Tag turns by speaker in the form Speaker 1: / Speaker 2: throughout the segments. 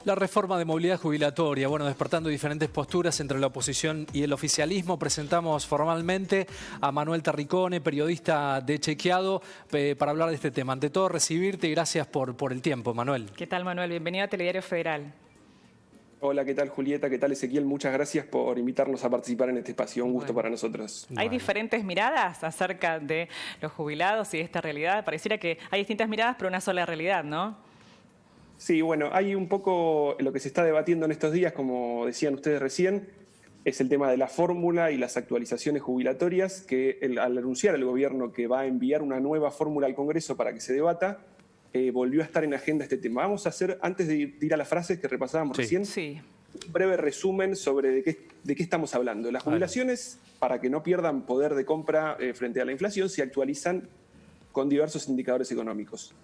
Speaker 1: La reforma de movilidad jubilatoria, bueno, despertando diferentes posturas entre la oposición y el oficialismo. Presentamos formalmente a Manuel Terricone, periodista de Chequeado, para hablar de este tema. Ante todo, recibirte y gracias por el tiempo, Manuel.
Speaker 2: ¿Qué tal, Manuel? Bienvenido a Telediario Federal.
Speaker 3: Hola, ¿qué tal, Julieta? ¿Qué tal, Ezequiel? Muchas gracias por invitarnos a participar en este espacio. Un gusto para nosotros.
Speaker 2: Hay diferentes miradas acerca de los jubilados y de esta realidad. Pareciera que hay distintas miradas, pero una sola realidad, ¿no?
Speaker 3: Sí, bueno, hay un poco lo que se está debatiendo en estos días, como decían ustedes recién, es el tema de la fórmula y las actualizaciones jubilatorias, que al anunciar el gobierno que va a enviar una nueva fórmula al Congreso para que se debata, volvió a estar en agenda este tema. Vamos a hacer, antes de ir a las frases que repasábamos recién, un breve resumen sobre de qué estamos hablando. Las jubilaciones, para que no pierdan poder de compra frente a la inflación, se actualizan con diversos indicadores económicos.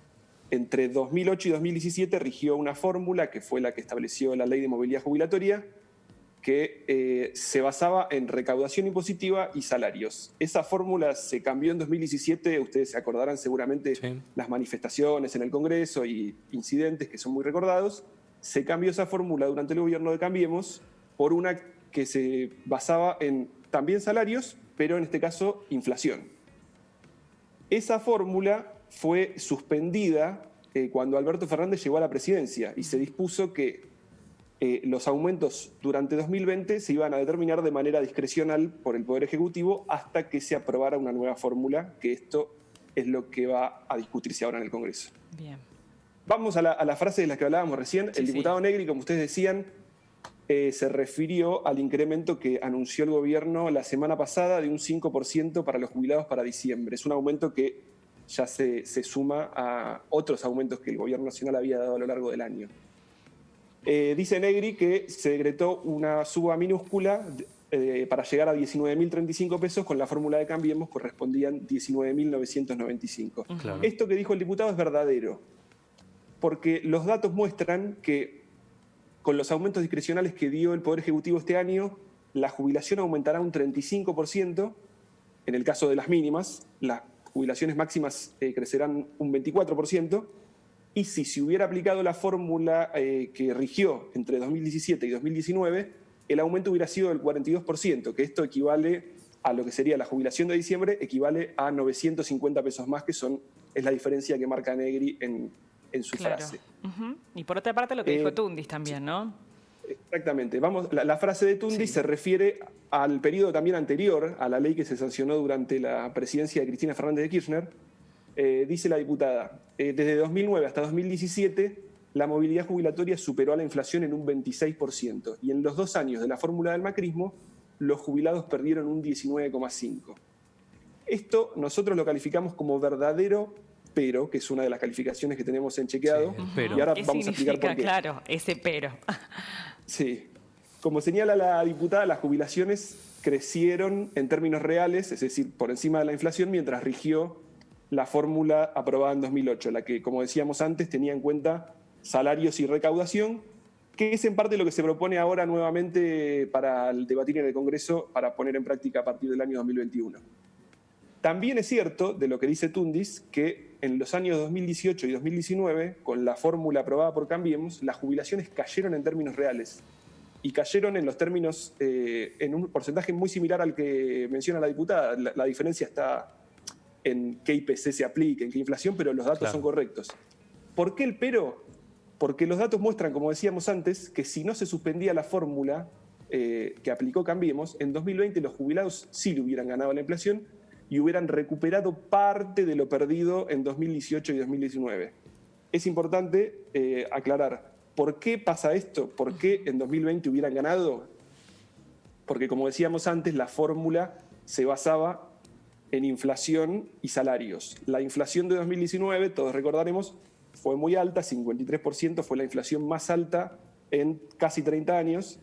Speaker 3: Entre 2008 y 2017 rigió una fórmula que fue la que estableció la Ley de Movilidad Jubilatoria, que se basaba en recaudación impositiva y salarios. Esa fórmula se cambió en 2017, ustedes se acordarán seguramente las manifestaciones en el Congreso y incidentes que son muy recordados. Se cambió esa fórmula durante el gobierno de Cambiemos por una que se basaba en también salarios, pero en este caso inflación. Esa fórmula fue suspendida cuando Alberto Fernández llegó a la presidencia y se dispuso que los aumentos durante 2020 se iban a determinar de manera discrecional por el Poder Ejecutivo hasta que se aprobara una nueva fórmula, que esto es lo que va a discutirse ahora en el Congreso.
Speaker 2: Bien.
Speaker 3: Vamos a la frase de la que hablábamos recién. El diputado Negri, como ustedes decían, se refirió al incremento que anunció el gobierno la semana pasada de un 5% para los jubilados para diciembre. Es un aumento que ya se suma a otros aumentos que el gobierno nacional había dado a lo largo del año. Dice Negri que se decretó una suba minúscula para llegar a 19.035 pesos, con la fórmula de Cambiemos correspondían 19.995. Claro. Esto que dijo el diputado es verdadero, porque los datos muestran que con los aumentos discrecionales que dio el Poder Ejecutivo este año, la jubilación aumentará un 35%, en el caso de las mínimas, las jubilaciones máximas crecerán un 24%, y si se hubiera aplicado la fórmula que rigió entre 2017 y 2019, el aumento hubiera sido del 42%, que esto equivale a lo que sería la jubilación de diciembre, equivale a 950 pesos más, que es la diferencia que marca Negri en su frase.
Speaker 2: Y por otra parte lo que dijo Tundis también, ¿no?
Speaker 3: Exactamente. La frase de Tundis se refiere al periodo también anterior a la ley que se sancionó durante la presidencia de Cristina Fernández de Kirchner. Dice la diputada, desde 2009 hasta 2017 la movilidad jubilatoria superó a la inflación en un 26%, y en los 2 años de la fórmula del macrismo los jubilados perdieron un 19,5%. Esto nosotros lo calificamos como verdadero pero, que es una de las calificaciones que tenemos en Chequeado.
Speaker 2: Y ahora vamos a explicar por qué. Claro, ese pero.
Speaker 3: Sí. Como señala la diputada, las jubilaciones crecieron en términos reales, es decir, por encima de la inflación, mientras rigió la fórmula aprobada en 2008, la que, como decíamos antes, tenía en cuenta salarios y recaudación, que es en parte lo que se propone ahora nuevamente para debatir en el Congreso para poner en práctica a partir del año 2021. También es cierto, de lo que dice Tundis, que en los años 2018 y 2019, con la fórmula aprobada por Cambiemos, las jubilaciones cayeron en términos reales. Y cayeron en los términos, en un porcentaje muy similar al que menciona la diputada. La diferencia está en qué IPC se aplica, en qué inflación, pero los datos son correctos. ¿Por qué el pero? Porque los datos muestran, como decíamos antes, que si no se suspendía la fórmula que aplicó Cambiemos, en 2020 los jubilados sí le hubieran ganado la inflación y hubieran recuperado parte de lo perdido en 2018 y 2019. Es importante aclarar, ¿por qué pasa esto? ¿Por qué en 2020 hubieran ganado? Porque, como decíamos antes, la fórmula se basaba en inflación y salarios. La inflación de 2019, todos recordaremos, fue muy alta, 53%, fue la inflación más alta en casi 30 años.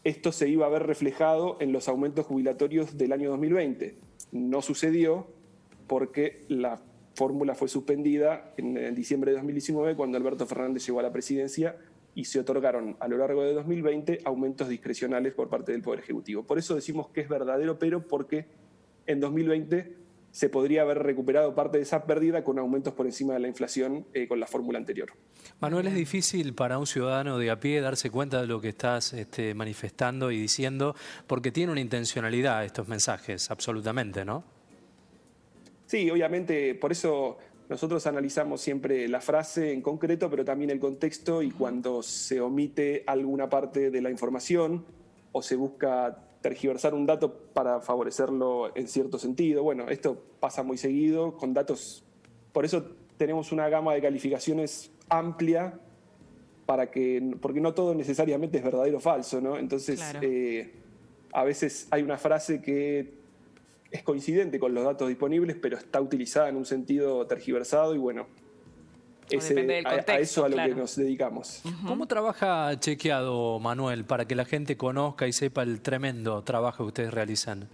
Speaker 3: Esto se iba a ver reflejado en los aumentos jubilatorios del año 2020. No sucedió porque la fórmula fue suspendida en diciembre de 2019 cuando Alberto Fernández llegó a la presidencia y se otorgaron a lo largo de 2020 aumentos discrecionales por parte del Poder Ejecutivo. Por eso decimos que es verdadero, pero porque en 2020 se podría haber recuperado parte de esa pérdida con aumentos por encima de la inflación con la fórmula anterior.
Speaker 1: Manuel, es difícil para un ciudadano de a pie darse cuenta de lo que estás manifestando y diciendo, porque tiene una intencionalidad estos mensajes, absolutamente, ¿no?
Speaker 3: Sí, obviamente, por eso nosotros analizamos siempre la frase en concreto, pero también el contexto, y cuando se omite alguna parte de la información o se busca tergiversar un dato para favorecerlo en cierto sentido. Bueno, esto pasa muy seguido con datos, por eso tenemos una gama de calificaciones amplia, porque no todo necesariamente es verdadero o falso, ¿no? Entonces,
Speaker 2: claro.
Speaker 3: A veces hay una frase que es coincidente con los datos disponibles, pero está utilizada en un sentido tergiversado y bueno,
Speaker 2: depende del contexto,
Speaker 3: a eso a lo
Speaker 2: claro.
Speaker 3: que nos dedicamos.
Speaker 1: ¿Cómo trabaja Chequeado, Manuel, para que la gente conozca y sepa el tremendo trabajo que ustedes realizan?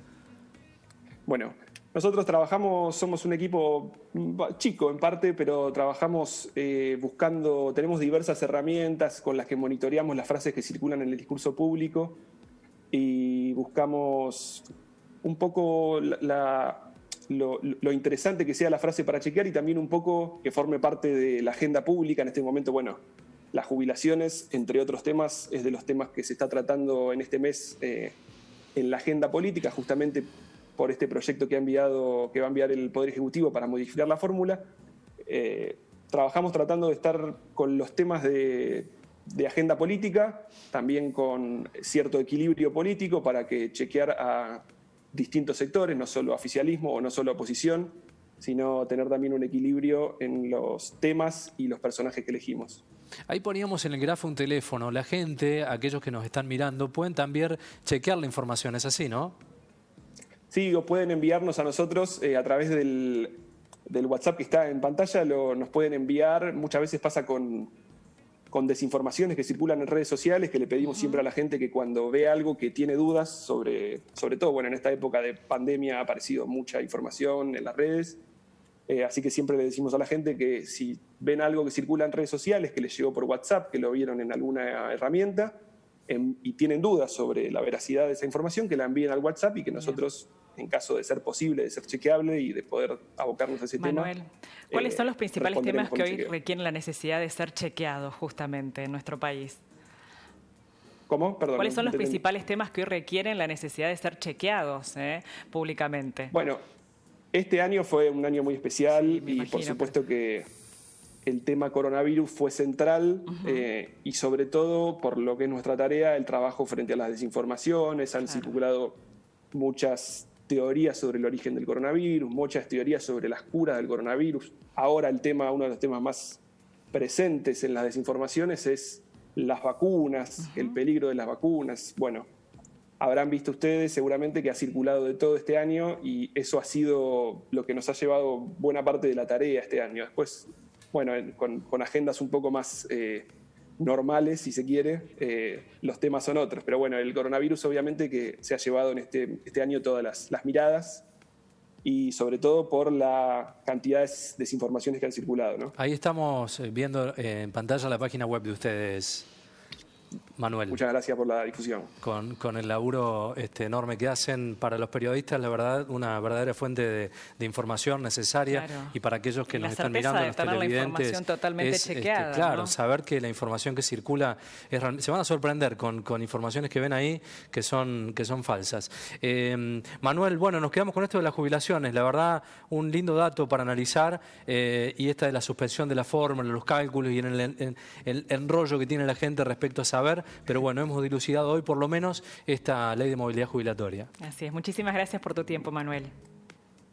Speaker 3: Bueno, nosotros somos un equipo chico en parte, pero trabajamos tenemos diversas herramientas con las que monitoreamos las frases que circulan en el discurso público y buscamos un poco lo interesante que sea la frase para chequear y también un poco que forme parte de la agenda pública. En este momento, bueno, las jubilaciones, entre otros temas, es de los temas que se está tratando en este mes en la agenda política, justamente por este proyecto que va a enviar el Poder Ejecutivo para modificar la fórmula. Trabajamos tratando de estar con los temas de agenda política, también con cierto equilibrio político para que chequear a distintos sectores, no solo oficialismo o no solo oposición, sino tener también un equilibrio en los temas y los personajes que elegimos.
Speaker 1: Ahí poníamos en el grafo un teléfono. La gente, aquellos que nos están mirando, pueden también chequear la información. ¿Es así, no?
Speaker 3: Sí, o pueden enviarnos a nosotros a través del WhatsApp que está en pantalla, nos pueden enviar. Muchas veces pasa con desinformaciones que circulan en redes sociales, que le pedimos siempre a la gente que cuando ve algo que tiene dudas sobre todo, bueno, en esta época de pandemia ha aparecido mucha información en las redes, así que siempre le decimos a la gente que si ven algo que circula en redes sociales, que les llegó por WhatsApp, que lo vieron en alguna herramienta y tienen dudas sobre la veracidad de esa información, que la envíen al WhatsApp y que nosotros, en caso de ser posible, de ser chequeable y de poder abocarnos a ese
Speaker 2: Manuel,
Speaker 3: tema.
Speaker 2: ¿cuáles son los principales temas que hoy
Speaker 3: chequeo.
Speaker 2: requieren la necesidad de ser chequeados justamente en nuestro país?
Speaker 3: ¿Cómo? Perdón.
Speaker 2: ¿Cuáles son
Speaker 3: no
Speaker 2: los
Speaker 3: entendí.
Speaker 2: principales temas que hoy requieren la necesidad de ser chequeados públicamente?
Speaker 3: Bueno, este año fue un año muy especial
Speaker 2: Sí, me
Speaker 3: y
Speaker 2: imagino,
Speaker 3: por supuesto que el tema coronavirus fue central y sobre todo por lo que es nuestra tarea, el trabajo frente a las desinformaciones. Han circulado muchas teorías sobre el origen del coronavirus, muchas teorías sobre las curas del coronavirus. Ahora uno de los temas más presentes en las desinformaciones es las vacunas, el peligro de las vacunas. Bueno, habrán visto ustedes seguramente que ha circulado de todo este año y eso ha sido lo que nos ha llevado buena parte de la tarea este año. Después, bueno, con agendas un poco más normales, si se quiere, los temas son otros. Pero bueno, el coronavirus obviamente que se ha llevado en este año todas las miradas y sobre todo por la cantidad de desinformaciones que han circulado, ¿no?
Speaker 1: Ahí estamos viendo en pantalla la página web de ustedes, Manuel.
Speaker 3: Muchas gracias por la difusión.
Speaker 1: Con el laburo enorme que hacen para los periodistas, la verdad, una verdadera fuente de información necesaria.
Speaker 2: Claro.
Speaker 1: Y para aquellos que
Speaker 2: Y
Speaker 1: nos
Speaker 2: la
Speaker 1: están
Speaker 2: certeza
Speaker 1: mirando,
Speaker 2: de
Speaker 1: los
Speaker 2: tener la
Speaker 1: televidentes,
Speaker 2: información totalmente chequeada,
Speaker 1: claro,
Speaker 2: ¿no?
Speaker 1: saber que la información que circula se van a sorprender con informaciones que ven ahí que son falsas. Manuel, bueno, nos quedamos con esto de las jubilaciones. La verdad, un lindo dato para analizar y esta de la suspensión de la fórmula, los cálculos y en el enrollo que tiene la gente respecto a saber, pero bueno, hemos dilucidado hoy por lo menos esta ley de movilidad jubilatoria.
Speaker 2: Así es. Muchísimas gracias por tu tiempo, Manuel.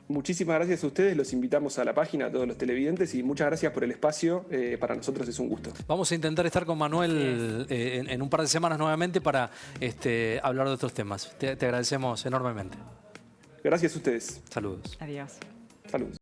Speaker 3: Muchísimas gracias a ustedes, los invitamos a la página, a todos los televidentes y muchas gracias por el espacio, para nosotros es un gusto.
Speaker 1: Vamos a intentar estar con Manuel en un par de semanas nuevamente para hablar de otros temas. Te agradecemos enormemente.
Speaker 3: Gracias a ustedes.
Speaker 1: Saludos.
Speaker 2: Adiós.
Speaker 3: Saludos.